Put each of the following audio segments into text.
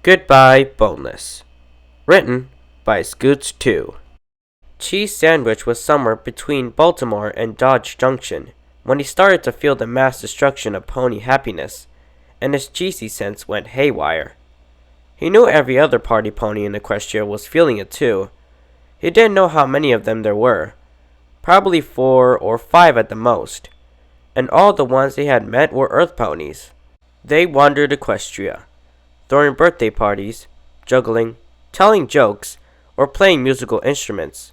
Goodbye, Boneless. Written by Scoots2. Cheese Sandwich was somewhere between Baltimore and Dodge Junction when he started to feel the mass destruction of pony happiness, and his cheesy sense went haywire. He knew every other party pony in Equestria was feeling it too. He didn't know how many of them there were. Probably 4 or 5 at the most. And all the ones he had met were earth ponies. They wandered Equestria, throwing birthday parties, juggling, telling jokes, or playing musical instruments.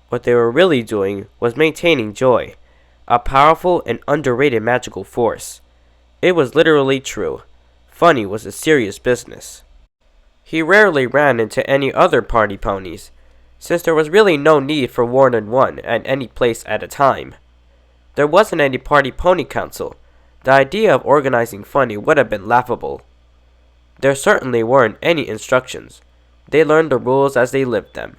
What they were really doing was maintaining joy, a powerful and underrated magical force. It was literally true. Funny was a serious business. He rarely ran into any other party ponies, since there was really no need for more than one at any place at a time. There wasn't any party pony council. The idea of organizing Funny would have been laughable. There certainly weren't any instructions. They learned the rules as they lived them.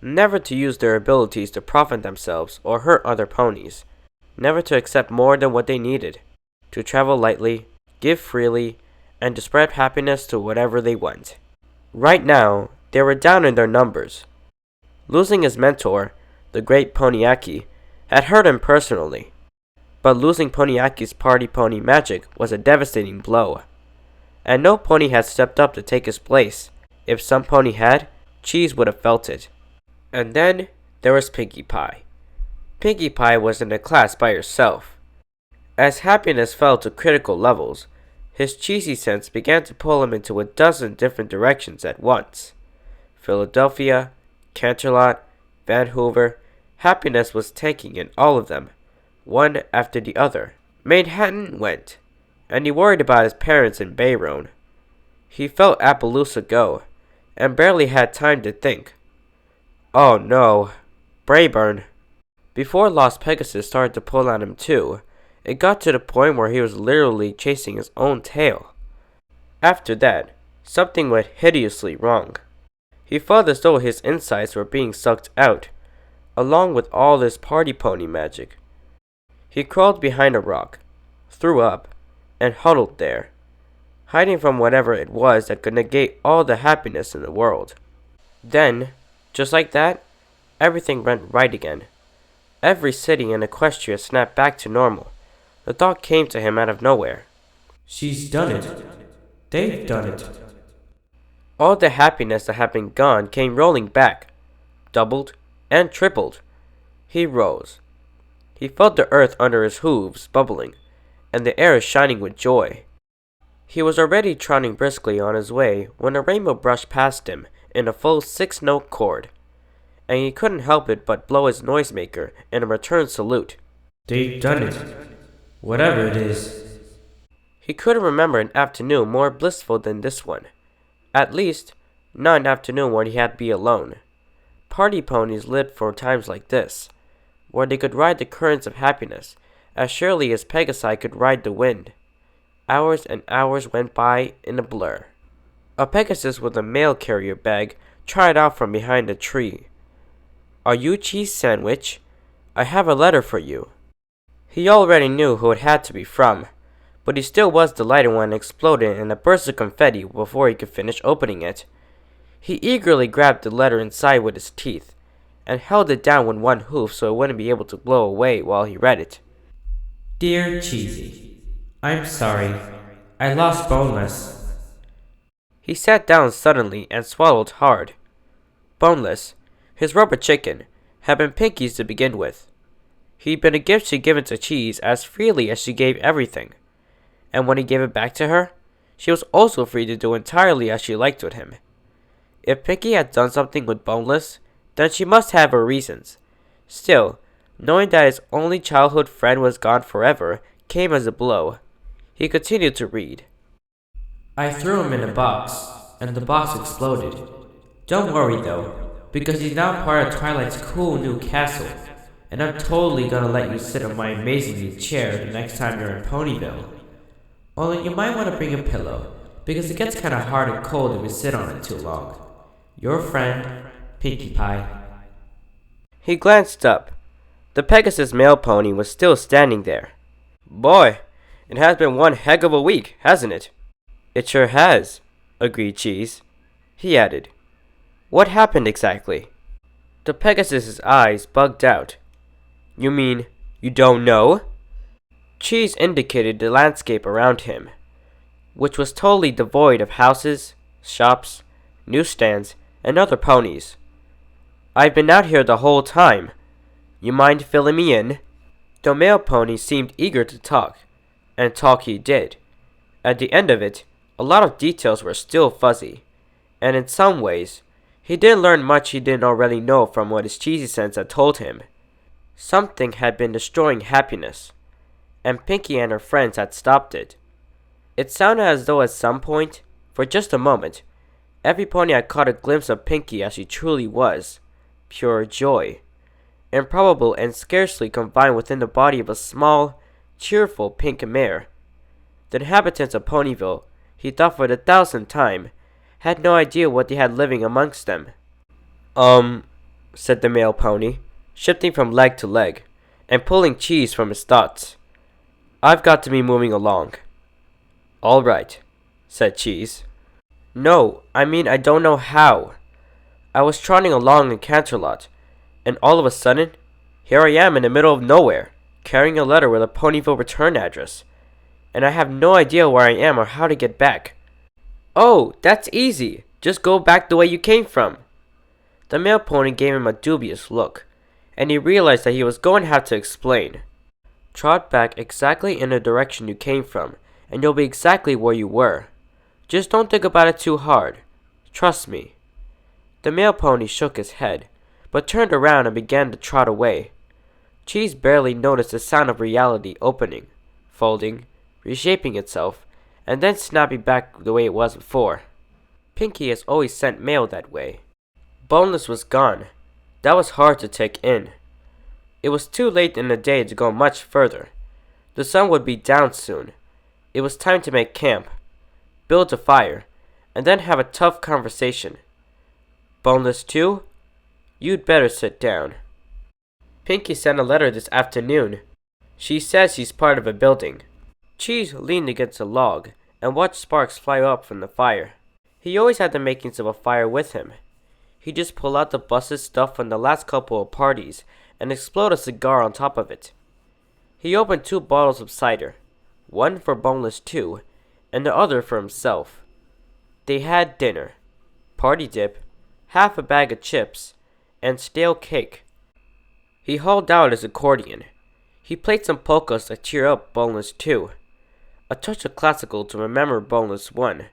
Never to use their abilities to profit themselves or hurt other ponies. Never to accept more than what they needed. To travel lightly, give freely, and to spread happiness to whatever they went. Right now, they were down in their numbers. Losing his mentor, the great Ponyaki, had hurt him personally. But losing Ponyaki's party pony magic was a devastating blow. And no pony had stepped up to take his place. If some pony had, Cheese would have felt it. And then there was Pinkie Pie. Pinkie Pie was in a class by herself. As happiness fell to critical levels, his cheesy sense began to pull him into a dozen different directions at once. Philadelphia, Canterlot, Vancouver, happiness was tanking in all of them, one after the other. Manhattan went, and he worried about his parents in Bayronne. He felt Appaloosa go, and barely had time to think. Oh no, Brayburn. Before Lost Pegasus started to pull on him too, it got to the point where he was literally chasing his own tail. After that, something went hideously wrong. He felt as though his insides were being sucked out, along with all this party pony magic. He crawled behind a rock, threw up, and huddled there, hiding from whatever it was that could negate all the happiness in the world. Then, just like that, everything went right again. Every city in Equestria snapped back to normal. The thought came to him out of nowhere. She's done it. They've done it. All the happiness that had been gone came rolling back, doubled and tripled. He rose. He felt the earth under his hooves bubbling, and the air shining with joy. He was already trotting briskly on his way when a rainbow brushed past him in a full 6-note chord, and he couldn't help it but blow his noisemaker in a return salute. They've done it. Whatever it is. He couldn't remember an afternoon more blissful than this one. At least, not an afternoon when he had to be alone. Party ponies lived for times like this, where they could ride the currents of happiness as surely as Pegasi could ride the wind. Hours and hours went by in a blur. A Pegasus with a mail carrier bag tried out from behind a tree. "Are you Cheese Sandwich? I have a letter for you." He already knew who it had to be from, but he still was delighted when it exploded in a burst of confetti before he could finish opening it. He eagerly grabbed the letter inside with his teeth, and held it down with one hoof so it wouldn't be able to blow away while he read it. Dear Cheesy, I'm sorry. I lost Boneless. He sat down suddenly and swallowed hard. Boneless, his rubber chicken, had been Pinkie's to begin with. He'd been a gift she'd given to Cheese as freely as she gave everything. And when he gave it back to her, she was also free to do entirely as she liked with him. If Pinkie had done something with Boneless, then she must have her reasons. Still, knowing that his only childhood friend was gone forever came as a blow. He continued to read. I threw him in a box, and the box exploded. Don't worry though, because he's now part of Twilight's cool new castle, and I'm totally gonna let you sit on my amazing new chair the next time you're in Ponyville. Only you might want to bring a pillow, because it gets kinda hard and cold if you sit on it too long. Your friend, Pinkie Pie. He glanced up. The Pegasus male pony was still standing there. "Boy, it has been one heck of a week, hasn't it?" "It sure has," agreed Cheese. He added, "What happened exactly?" The Pegasus's eyes bugged out. "You mean you don't know?" Cheese indicated the landscape around him, which was totally devoid of houses, shops, newsstands, and other ponies. "I've been out here the whole time. You mind filling me in?" The male pony seemed eager to talk, and talk he did. At the end of it, a lot of details were still fuzzy, and in some ways, he didn't learn much he didn't already know from what his cheesy sense had told him. Something had been destroying happiness, and Pinkie and her friends had stopped it. It sounded as though at some point, for just a moment, every pony had caught a glimpse of Pinkie as she truly was, pure joy, improbable and scarcely confined within the body of a small, cheerful pink mare. The inhabitants of Ponyville, he thought for the 1000th time, had no idea what they had living amongst them. Said the male pony, shifting from leg to leg, and pulling Cheese from his thoughts. "I've got to be moving along." "All right," said Cheese. "No, I mean I don't know how. I was trotting along in Canterlot, and all of a sudden, here I am in the middle of nowhere, carrying a letter with a Ponyville return address, and I have no idea where I am or how to get back." "Oh, that's easy. Just go back the way you came from." The male pony gave him a dubious look, and he realized that he was going to have to explain. "Trot back exactly in the direction you came from, and you'll be exactly where you were. Just don't think about it too hard. Trust me." The male pony shook his head, but turned around and began to trot away. Cheese barely noticed the sound of reality opening, folding, reshaping itself, and then snapping back the way it was before. Pinkie has always sent mail that way. Boneless was gone. That was hard to take in. It was too late in the day to go much further. The sun would be down soon. It was time to make camp, build a fire, and then have a tough conversation. "Boneless too? You'd better sit down." "Pinkie sent a letter this afternoon. She says she's part of a building." Cheese leaned against a log and watched sparks fly up from the fire. He always had the makings of a fire with him. He'd just pull out the busted stuff from the last couple of parties and explode a cigar on top of it. He opened 2 bottles of cider, one for Boneless too, and the other for himself. They had dinner, party dip, half a bag of chips, and stale cake. He hauled out his accordion. He played some polkas to cheer up Boneless too, a touch of classical to remember Boneless 1,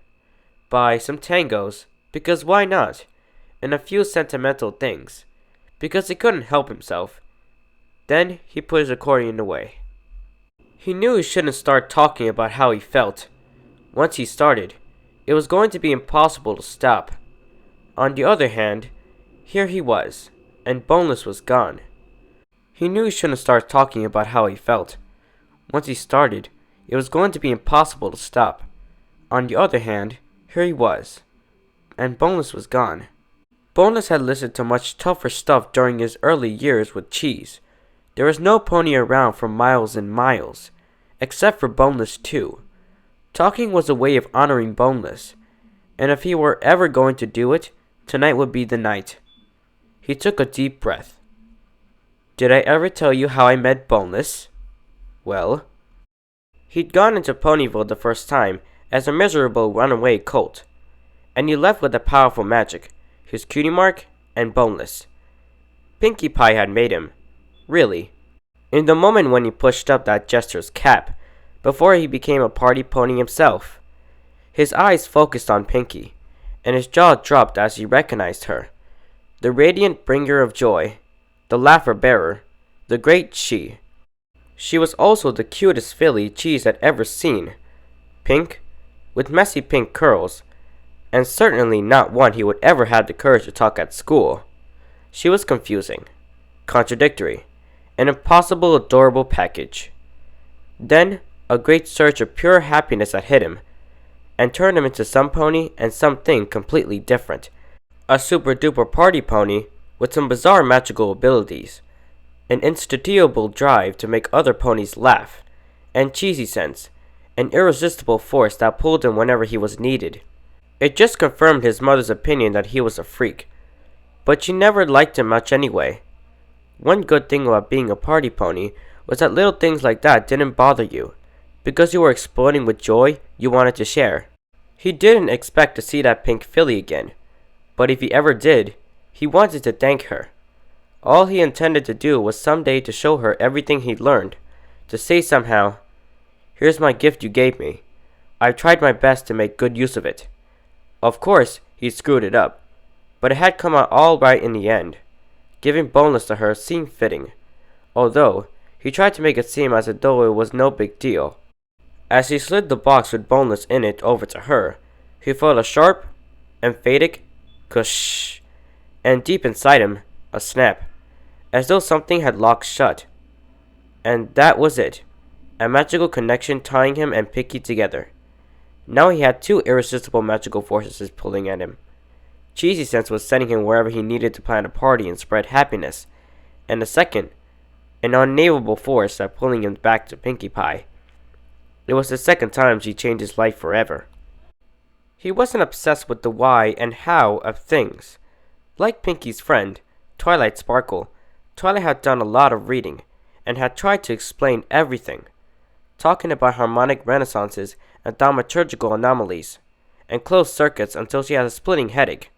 by some tangos, because why not, and a few sentimental things, because he couldn't help himself. Then he put his accordion away. He knew he shouldn't start talking about how he felt. Once he started, it was going to be impossible to stop. On the other hand, here he was, and Boneless was gone. He knew he shouldn't start talking about how he felt. Once he started, it was going to be impossible to stop. On the other hand, here he was, and Boneless was gone. Boneless had listened to much tougher stuff during his early years with Cheese. There was no pony around for miles and miles, except for Boneless too. Talking was a way of honoring Boneless, and if he were ever going to do it, tonight would be the night. He took a deep breath. "Did I ever tell you how I met Boneless?" "Well." He'd gone into Ponyville the first time as a miserable runaway colt, and he left with a powerful magic, his cutie mark, and Boneless. Pinkie Pie had made him, really, in the moment when he pushed up that jester's cap, before he became a party pony himself. His eyes focused on Pinkie, and his jaw dropped as he recognized her. The radiant bringer of joy, the laugher bearer, the great she. She was also the cutest filly Cheese had ever seen. Pink, with messy pink curls, and certainly not one he would ever have the courage to talk at school. She was confusing, contradictory, an impossible adorable package. Then a great surge of pure happiness had hit him, and turned him into some pony and something completely different. A super duper party pony with some bizarre magical abilities, an insatiable drive to make other ponies laugh, and cheesy sense, an irresistible force that pulled him whenever he was needed. It just confirmed his mother's opinion that he was a freak, but she never liked him much anyway. One good thing about being a party pony was that little things like that didn't bother you, because you were exploding with joy you wanted to share. He didn't expect to see that pink filly again, but if he ever did, he wanted to thank her. All he intended to do was someday to show her everything he'd learned, to say somehow, "Here's my gift you gave me. I've tried my best to make good use of it." Of course, he screwed it up, but it had come out all right in the end. Giving boneless to her seemed fitting, although he tried to make it seem as though it was no big deal. As he slid the box with boneless in it over to her, he felt a sharp, emphatic "kush," and deep inside him, a snap, as though something had locked shut. And that was it, a magical connection tying him and Pinkie together. Now he had two irresistible magical forces pulling at him. Cheesy Sense was sending him wherever he needed to plan a party and spread happiness, and the second, an unnamable force that pulling him back to Pinkie Pie. It was the second time she changed his life forever. He wasn't obsessed with the why and how of things. Like Pinkie's friend, Twilight Sparkle, Twilight had done a lot of reading, and had tried to explain everything, talking about harmonic renaissances and thaumaturgical anomalies, and closed circuits until she had a splitting headache.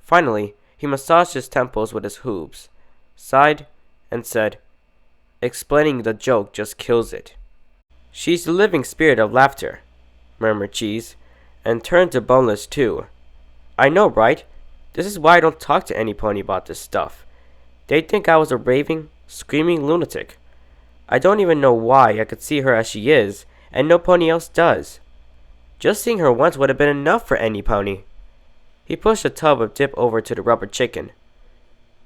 Finally, he massaged his temples with his hooves, sighed, and said, "Explaining the joke just kills it." "She's the living spirit of laughter," murmured Cheese, and turned to Boneless too. "I know, right? This is why I don't talk to any pony about this stuff. They'd think I was a raving, screaming lunatic. I don't even know why I could see her as she is, and no pony else does. Just seeing her once would have been enough for any pony." He pushed a tub of dip over to the rubber chicken.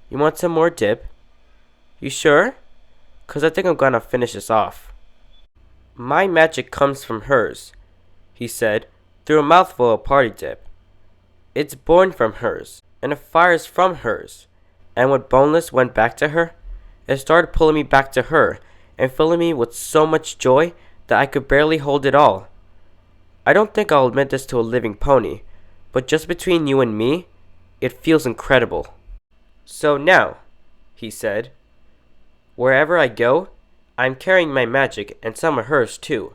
"You want some more dip?" "You sure? 'Cause I think I'm gonna finish this off." "My magic comes from hers," he said, through a mouthful of party dip. "It's born from hers, and it fires from hers. And when Boneless went back to her, it started pulling me back to her, and filling me with so much joy that I could barely hold it all. I don't think I'll admit this to a living pony, but just between you and me, it feels incredible. So now," he said, "wherever I go, I'm carrying my magic and some of hers too.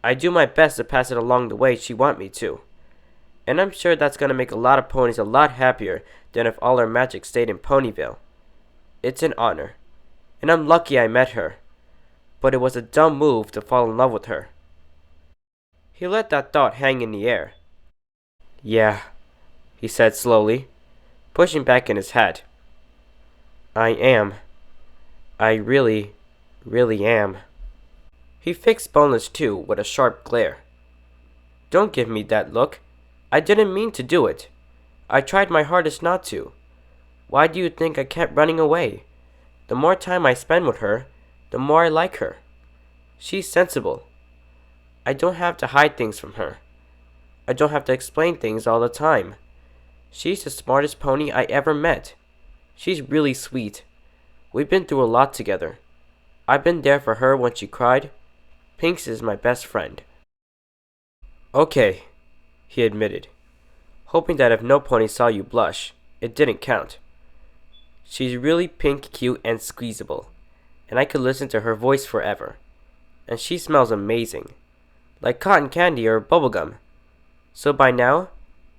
I do my best to pass it along the way she want me to. And I'm sure that's gonna make a lot of ponies a lot happier than if all our magic stayed in Ponyville. It's an honor, and I'm lucky I met her, but it was a dumb move to fall in love with her." He let that thought hang in the air. "Yeah," he said slowly, pushing back in his hat. "I am. I really am." He fixed Boneless too with a sharp glare. "Don't give me that look. I didn't mean to do it. I tried my hardest not to. Why do you think I kept running away? The more time I spend with her, the more I like her. She's sensible. I don't have to hide things from her. I don't have to explain things all the time. She's the smartest pony I ever met. She's really sweet. We've been through a lot together. I've been there for her when she cried. Pinks is my best friend." "Okay," he admitted, hoping that if no pony saw you blush, it didn't count. "She's really pink, cute, and squeezable, and I could listen to her voice forever. And she smells amazing, like cotton candy or bubblegum. So by now,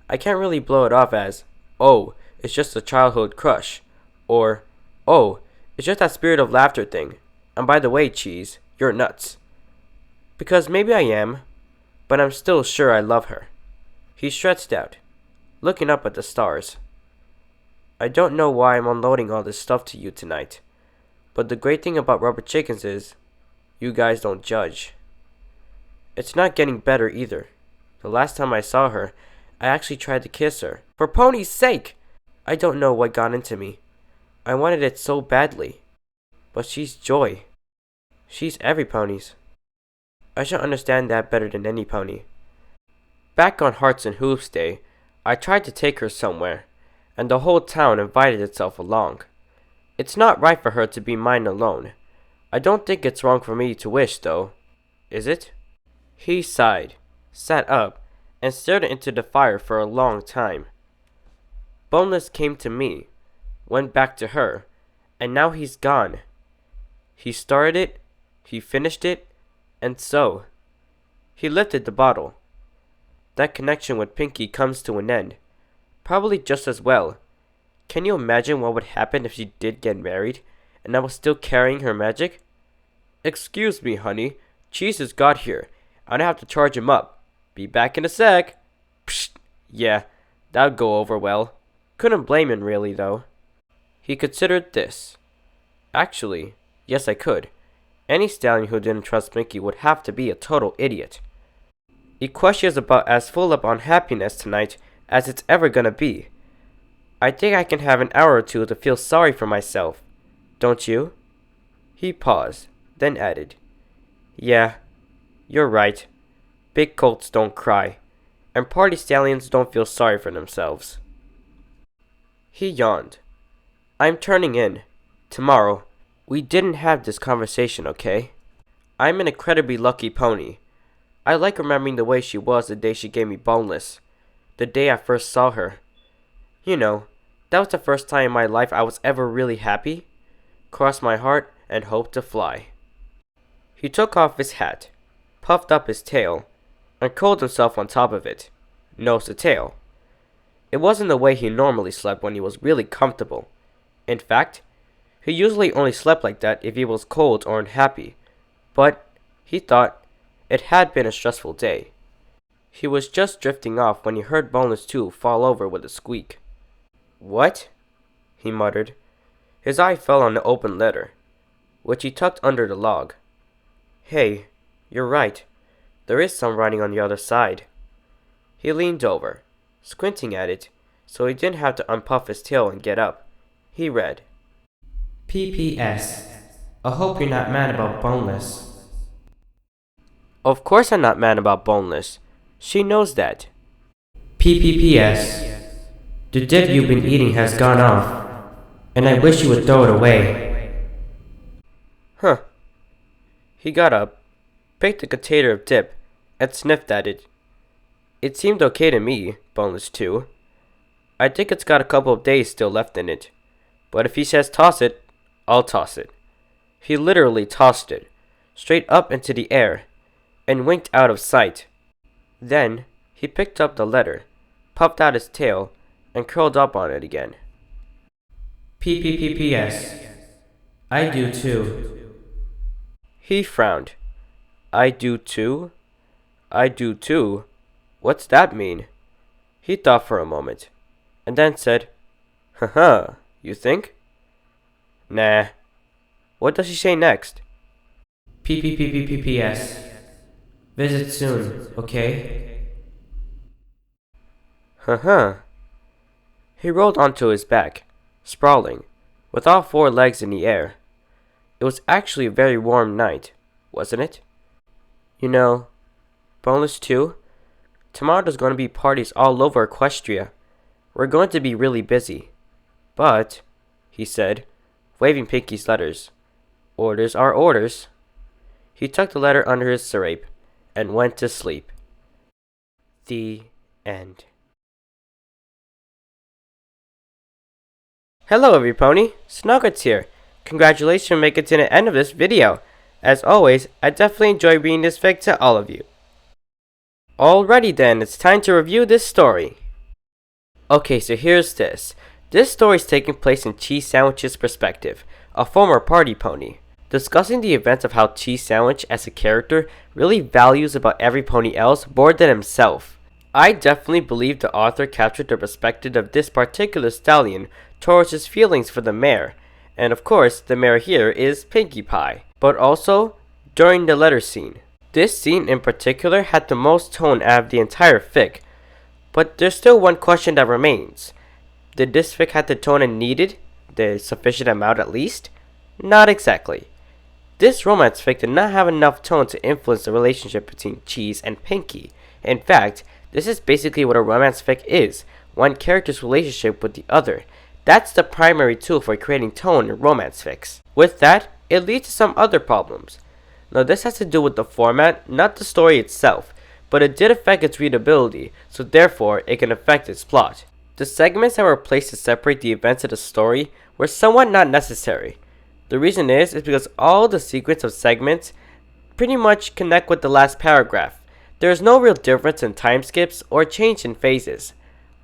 I can't really blow it off as, 'Oh, it's just a childhood crush,' or 'Oh, it's just that spirit of laughter thing. And by the way, Cheese, you're nuts.' Because maybe I am, but I'm still sure I love her." He stretched out, looking up at the stars. "I don't know why I'm unloading all this stuff to you tonight, but the great thing about rubber chickens is, you guys don't judge. It's not getting better either. The last time I saw her, I actually tried to kiss her. For Pony's sake! I don't know what got into me. I wanted it so badly. But she's joy. She's every pony's. I should understand that better than any pony. Back on Hearts and Hooves Day, I tried to take her somewhere, and the whole town invited itself along. It's not right for her to be mine alone. I don't think it's wrong for me to wish, though. Is it?" He sighed, sat up, and stared into the fire for a long time. Boneless came to me, went back to her, and now he's gone. He started it, he finished it, and so. He lifted the bottle. That connection with Pinkie comes to an end. Probably just as well. Can you imagine what would happen if she did get married, and I was still carrying her magic? Excuse me, honey. Cheese has got here. I'd have to charge him up. Be back in a sec. Psst. Yeah, that'd go over well. Couldn't blame him really, though. He considered this. Actually, yes I could. Any stallion who didn't trust Pinkie would have to be a total idiot. Equestria's about as full up on happiness tonight as it's ever gonna be. I think I can have an hour or two to feel sorry for myself. Don't you? He paused, then added, Yeah, you're right. Big colts don't cry, and party stallions don't feel sorry for themselves. He yawned. I'm turning in. Tomorrow. We didn't have this conversation, okay? I'm an incredibly lucky pony. I like remembering the way she was the day she gave me boneless. The day I first saw her. You know, that was the first time in my life I was ever really happy. Crossed my heart and hoped to fly. He took off his hat, puffed up his tail, and curled himself on top of it, nose to tail. It wasn't the way he normally slept when he was really comfortable. In fact, he usually only slept like that if he was cold or unhappy, but he thought it had been a stressful day. He was just drifting off when he heard Boneless 2 fall over with a squeak. What? He muttered. His eye fell on the open letter, which he tucked under the log. Hey, you're right. There is some writing on the other side. He leaned over, squinting at it, so he didn't have to unpuff his tail and get up. He read, PPS. I hope you're not mad about boneless. Of course I'm not mad about boneless. She knows that. PPPS. The dip you've been eating has gone off, and I wish you would throw it away. Huh. He got up, picked a container of dip, and sniffed at it. It seemed okay to me, Boneless 2. I think it's got a couple of days still left in it. But if he says toss it, I'll toss it. He literally tossed it, straight up into the air, and winked out of sight. Then, he picked up the letter, puffed out his tail, and curled up on it again. PPPPS. I do too. He frowned. I do too? I do too? What's that mean? He thought for a moment, and then said, Haha, you think? Nah. What does she say next? PPPPPS. Visit soon, okay? Haha. He rolled onto his back, sprawling, with all four legs in the air. It was actually a very warm night, wasn't it? You know, Boneless 2, tomorrow there's going to be parties all over Equestria. We're going to be really busy. But, he said, waving Pinkie's letters, orders are orders. He tucked the letter under his serape and went to sleep. The end. Hello everypony, Snogwritts here. Congratulations on making it to the end of this video. As always, I definitely enjoy reading this fic to all of you. Alrighty then, it's time to review this story. Okay, so here's this. This story is taking place in Cheese Sandwich's perspective, a former party pony, discussing the events of how Cheese Sandwich as a character really values about every pony else more than himself. I definitely believe the author captured the perspective of this particular stallion towards his feelings for the mare, and of course the mare here is Pinkie Pie, but also during the letter scene. This scene in particular had the most tone out of the entire fic, but there's still one question that remains. Did this fic have the tone it needed? The sufficient amount at least? Not exactly. This romance fic did not have enough tone to influence the relationship between Cheese and Pinkie. In fact, this is basically what a romance fic is, one character's relationship with the other. That's the primary tool for creating tone in romance fics. With that, it leads to some other problems. Now this has to do with the format, not the story itself, but it did affect its readability, so therefore it can affect its plot. The segments that were placed to separate the events of the story were somewhat not necessary. The reason is because all the sequence of segments pretty much connect with the last paragraph. There is no real difference in time skips or change in phases.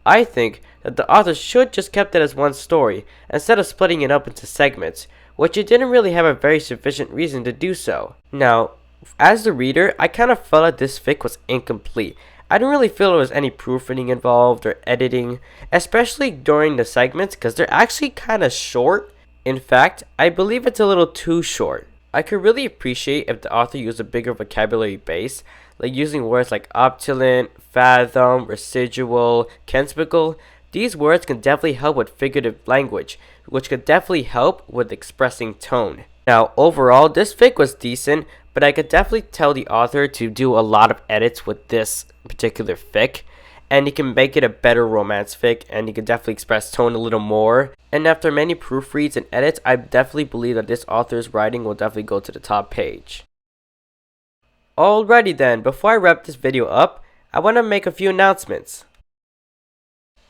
I think that the author should just kept it as one story instead of splitting it up into segments, which it didn't really have a very sufficient reason to do so. Now, as the reader, I kind of felt that this fic was incomplete. I didn't really feel there was any proofreading involved or editing, especially during the segments because they're actually kind of short. In fact, I believe it's a little too short. I could really appreciate if the author used a bigger vocabulary base, like using words like opulent, fathom, residual, kenspical. These words can definitely help with figurative language, which could definitely help with expressing tone. Now, overall, this fic was decent, but I could definitely tell the author to do a lot of edits with this particular fic, and he can make it a better romance fic, and he can definitely express tone a little more. And after many proofreads and edits, I definitely believe that this author's writing will definitely go to the top page. Alrighty then, before I wrap this video up, I want to make a few announcements.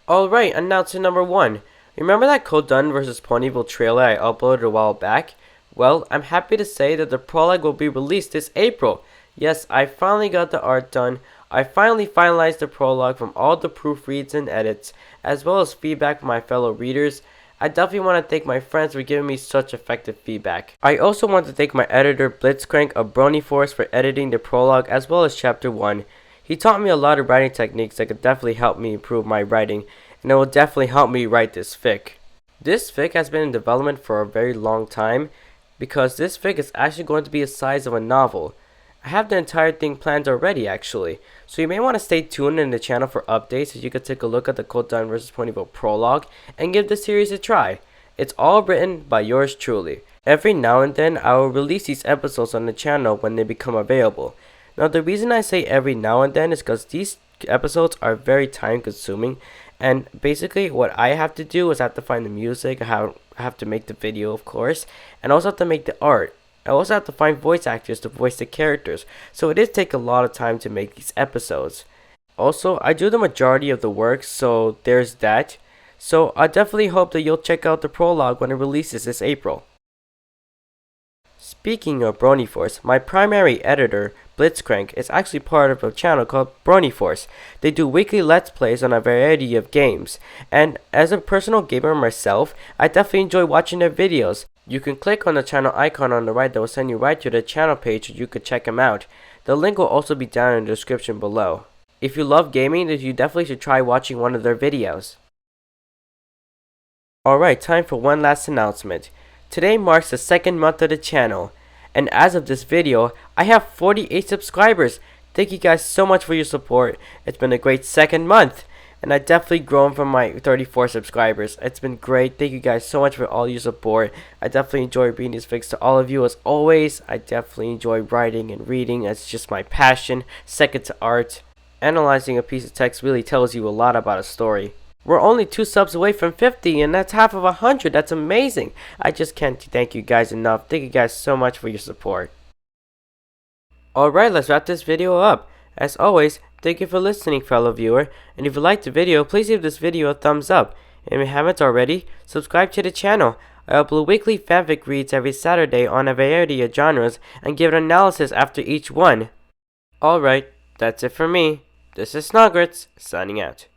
Alright, announcement number 1. Remember that Codun vs Ponyville trailer I uploaded a while back? Well, I'm happy to say that the prologue will be released this April. Yes, I finally got the art done. I finally finalized the prologue from all the proofreads and edits, as well as feedback from my fellow readers. I definitely want to thank my friends for giving me such effective feedback. I also want to thank my editor Blitzcrank of Bronyforce for editing the prologue as well as chapter 1. He taught me a lot of writing techniques that could definitely help me improve my writing, and it will definitely help me write this fic. This fic has been in development for a very long time, because this fic is actually going to be the size of a novel. I have the entire thing planned already actually, so you may want to stay tuned in the channel for updates so you can take a look at the Codun vs Ponyville prologue and give the series a try. It's all written by yours truly. Every now and then I will release these episodes on the channel when they become available. Now the reason I say every now and then is because these episodes are very time consuming, and basically what I have to do is I have to find the music, I have to make the video of course, and also have to make the art. I also have to find voice actors to voice the characters, so it does take a lot of time to make these episodes. Also, I do the majority of the work, so there's that. So I definitely hope that you'll check out the prologue when it releases this April. Speaking of Bronyforce, my primary editor, Blitzcrank, is actually part of a channel called Bronyforce. They do weekly let's plays on a variety of games, and as a personal gamer myself, I definitely enjoy watching their videos. You can click on the channel icon on the right that will send you right to the channel page so you can check them out. The link will also be down in the description below. If you love gaming, then you definitely should try watching one of their videos. Alright, time for one last announcement. Today marks the second month of the channel, and as of this video, I have 48 subscribers. Thank you guys so much for your support. It's been a great second month, and I definitely grown from my 34 subscribers. It's been great. Thank you guys so much for all your support. I definitely enjoy reading these fics to all of you as always. I definitely enjoy writing and reading. It's just my passion, second to art. Analyzing a piece of text really tells you a lot about a story. We're only 2 subs away from 50, and that's half of 100. That's amazing. I just can't thank you guys enough. Thank you guys so much for your support. Alright, let's wrap this video up. As always, thank you for listening, fellow viewer, and if you liked the video, please give this video a thumbs up. And if you haven't already, subscribe to the channel. I upload weekly fanfic reads every Saturday on a variety of genres and give an analysis after each one. Alright, that's it for me. This is Snogwritts, signing out.